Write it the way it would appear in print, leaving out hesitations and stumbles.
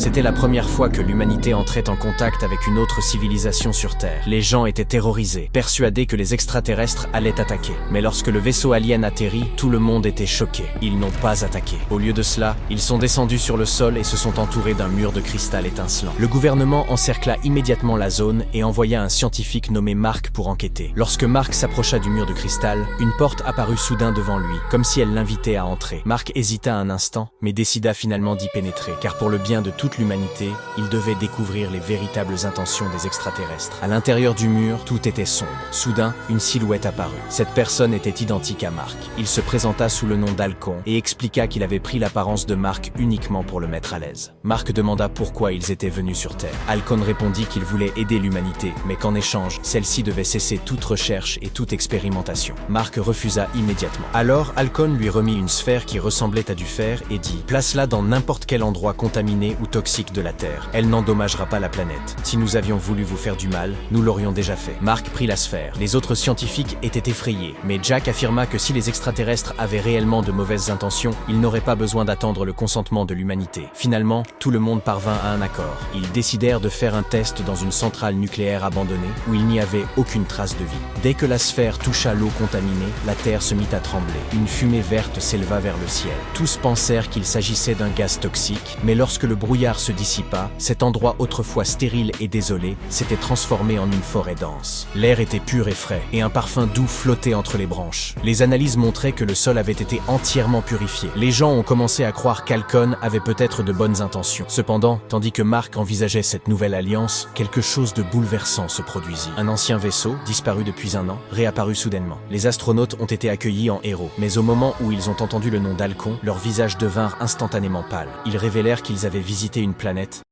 C'était la première fois que l'humanité entrait en contact avec une autre civilisation sur Terre. Les gens étaient terrorisés, persuadés que les extraterrestres allaient attaquer. Mais lorsque le vaisseau alien atterrit, tout le monde était choqué. Ils n'ont pas attaqué. Au lieu de cela, ils sont descendus sur le sol et se sont entourés d'un mur de cristal étincelant. Le gouvernement encercla immédiatement la zone et envoya un scientifique nommé Mark pour enquêter. Lorsque Mark s'approcha du mur de cristal, une porte apparut soudain devant lui, comme si elle l'invitait à entrer. Mark hésita un instant, mais décida finalement d'y pénétrer, car pour le bien de toute l'humanité, il devait découvrir les véritables intentions des extraterrestres. À l'intérieur du mur, tout était sombre. Soudain, une silhouette apparut. Cette personne était identique à Mark. Il se présenta sous le nom d'Halcon et expliqua qu'il avait pris l'apparence de Mark uniquement pour le mettre à l'aise. Mark demanda pourquoi ils étaient venus sur Terre. Halcon répondit qu'il voulait aider l'humanité, mais qu'en échange, celle-ci devait cesser toute recherche et toute expérimentation. Mark refusa immédiatement. Alors, Halcon lui remit une sphère qui ressemblait à du fer et dit « Place-la dans n'importe quel endroit contaminé ou toxique de la Terre. Elle n'endommagera pas la planète. Si nous avions voulu vous faire du mal, nous l'aurions déjà fait. » Mark prit la sphère. Les autres scientifiques étaient effrayés, mais Jack affirma que si les extraterrestres avaient réellement de mauvaises intentions, ils n'auraient pas besoin d'attendre le consentement de l'humanité. Finalement, tout le monde parvint à un accord. Ils décidèrent de faire un test dans une centrale nucléaire abandonnée où il n'y avait aucune trace de vie. Dès que la sphère toucha l'eau contaminée, la Terre se mit à trembler. Une fumée verte s'éleva vers le ciel. Tous pensèrent qu'il s'agissait d'un gaz toxique, mais lorsque le brouillard se dissipa, cet endroit autrefois stérile et désolé s'était transformé en une forêt dense. L'air était pur et frais, et un parfum doux flottait entre les branches. Les analyses montraient que le sol avait été entièrement purifié. Les gens ont commencé à croire qu'Halcon avait peut-être de bonnes intentions. Cependant, tandis que Mark envisageait cette nouvelle alliance, quelque chose de bouleversant se produisit. Un ancien vaisseau, disparu depuis un an, réapparut soudainement. Les astronautes ont été accueillis en héros, mais au moment où ils ont entendu le nom d'Halcon, leurs visages devinrent instantanément pâles. Ils révélèrent qu'ils avaient visité une planète